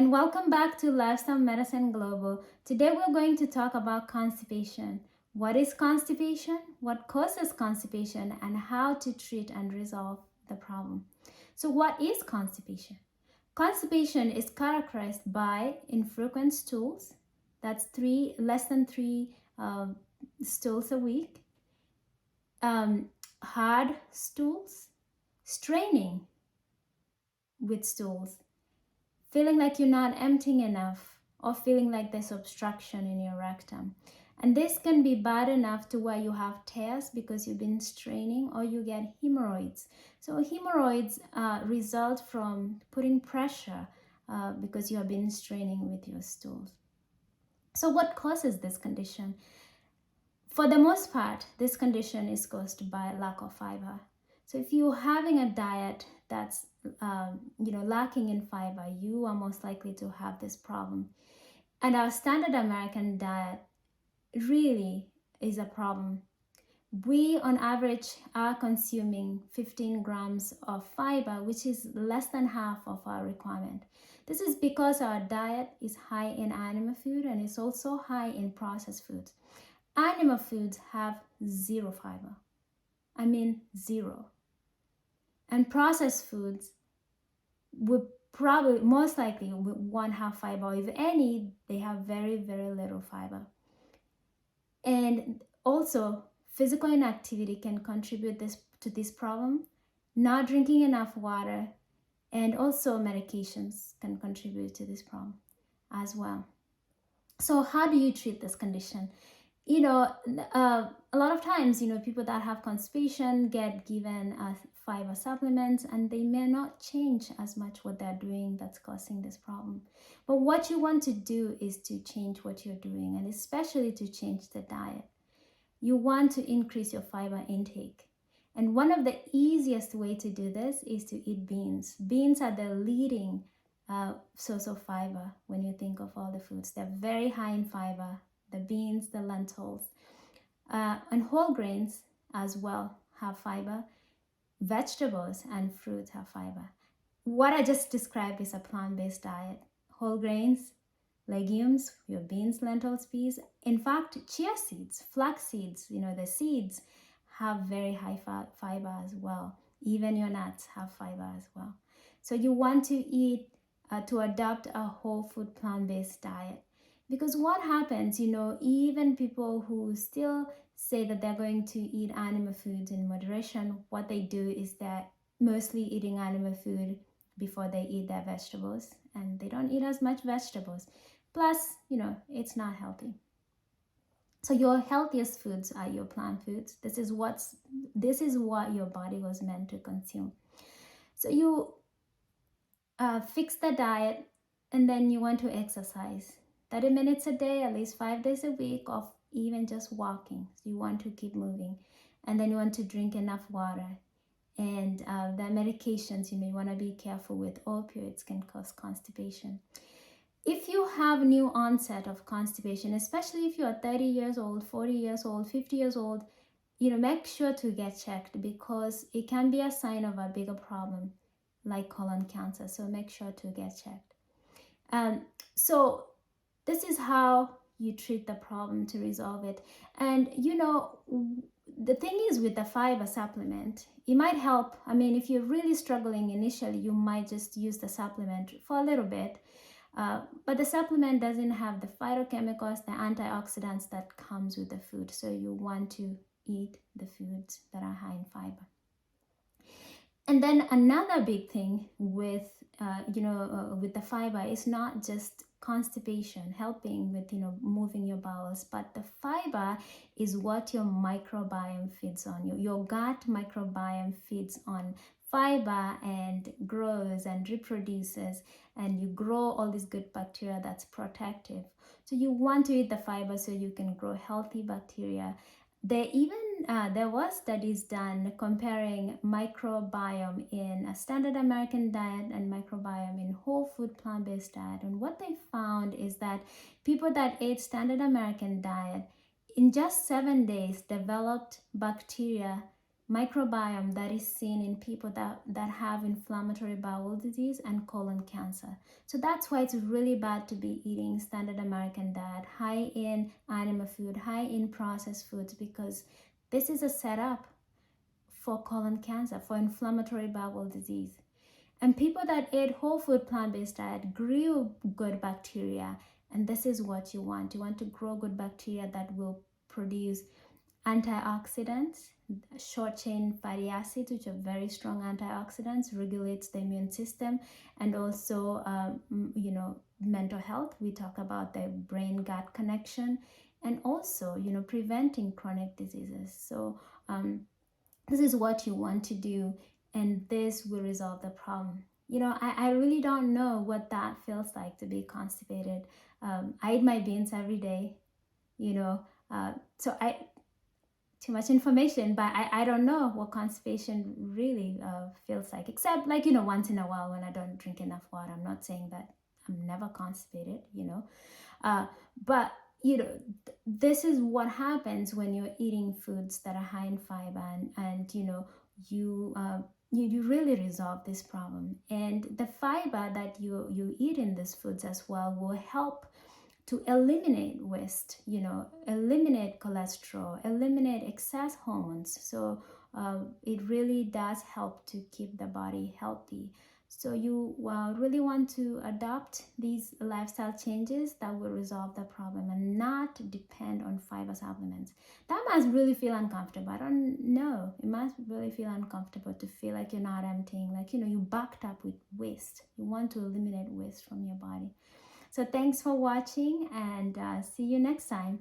and welcome back to Lifestyle Medicine Global. Today we're going to talk about constipation. What is constipation? What causes constipation? And how to treat and resolve the problem. So, what is constipation? Constipation is characterized by infrequent stools, that's less than three stools a week, hard stools, straining with stools, feeling like you're not emptying enough, or feeling like there's obstruction in your rectum. And this can be bad enough to where you have tears because you've been straining, or you get hemorrhoids. So hemorrhoids result from putting pressure because you have been straining with your stools. So what causes this condition? For the most part, this condition is caused by lack of fiber. So if you're having a diet that's lacking in fiber, you are most likely to have this problem. And our standard American diet really is a problem. We on average are consuming 15 grams of fiber, which is less than half of our requirement. This is because our diet is high in animal food and it's also high in processed foods. Animal foods have zero fiber. I mean zero. And processed foods would probably, most likely, won't have fiber. If any, they have very, very little fiber. And also, physical inactivity can contribute to this problem. Not drinking enough water and also medications can contribute to this problem as well. So how do you treat this condition? A lot of times, people that have constipation get given fiber supplements, and they may not change as much what they're doing that's causing this problem. But what you want to do is to change what you're doing, and especially to change the diet. You want to increase your fiber intake. And one of the easiest way to do this is to eat beans. Beans are the leading source of fiber when you think of all the foods. They're very high in fiber. The beans, the lentils, and whole grains as well have fiber. Vegetables and fruits have fiber. What I just described is a plant-based diet. Whole grains, legumes, your beans, lentils, peas. In fact, chia seeds, flax seeds, the seeds have very high fiber as well. Even your nuts have fiber as well. So you want to eat, to adopt a whole food plant-based diet. Because what happens, even people who still say that they're going to eat animal foods in moderation, what they do is they're mostly eating animal food before they eat their vegetables, and they don't eat as much vegetables. Plus, it's not healthy. So your healthiest foods are your plant foods. This is what your body was meant to consume. So you fix the diet, and then you want to exercise. 30 minutes a day, at least 5 days a week of even just walking. So you want to keep moving. And then you want to drink enough water. And the medications, you want to be careful with. Opioids can cause constipation. If you have new onset of constipation, especially if you are 30 years old, 40 years old, 50 years old, make sure to get checked, because it can be a sign of a bigger problem like colon cancer. So make sure to get checked. So this is how you treat the problem to resolve it. And the thing is, with the fiber supplement, it might help. I mean, if you're really struggling initially, you might just use the supplement for a little bit. But the supplement doesn't have the phytochemicals, the antioxidants that comes with the food. So you want to eat the foods that are high in fiber. And then another big thing with the fiber is not just constipation, helping with moving your bowels, but the fiber is what your microbiome feeds on. Your gut microbiome feeds on fiber and grows and reproduces, and you grow all this good bacteria that's protective. So you want to eat the fiber so you can grow healthy bacteria. There was studies done comparing microbiome in a standard American diet and microbiome in whole food plant-based diet. And what they found is that people that ate standard American diet in just 7 days developed bacteria microbiome that is seen in people that have inflammatory bowel disease and colon cancer. So that's why it's really bad to be eating standard American diet, high in animal food, high in processed foods, because this is a setup for colon cancer, for inflammatory bowel disease. And people that ate whole food plant-based diet grew good bacteria, and this is what you want. You want to grow good bacteria that will produce antioxidants, short chain fatty acids, which are very strong antioxidants, regulates the immune system, and also mental health. We talk about the brain gut connection, and also preventing chronic diseases. So this is what you want to do, and this will resolve the problem. I really don't know what that feels like to be constipated. I eat my beans every day, so I too much information, but I don't know what constipation really feels like, except once in a while when I don't drink enough water. I'm not saying that I'm never constipated, but this is what happens when you're eating foods that are high in fiber, and you really resolve this problem. And the fiber that you eat in these foods as well will help to eliminate waste, eliminate cholesterol, eliminate excess hormones. So it really does help to keep the body healthy. So you really want to adopt these lifestyle changes that will resolve the problem and not depend on fiber supplements. That must really feel uncomfortable. I don't know. It must really feel uncomfortable to feel like you're not emptying, you backed up with waste. You want to eliminate waste from your body. So thanks for watching, and see you next time.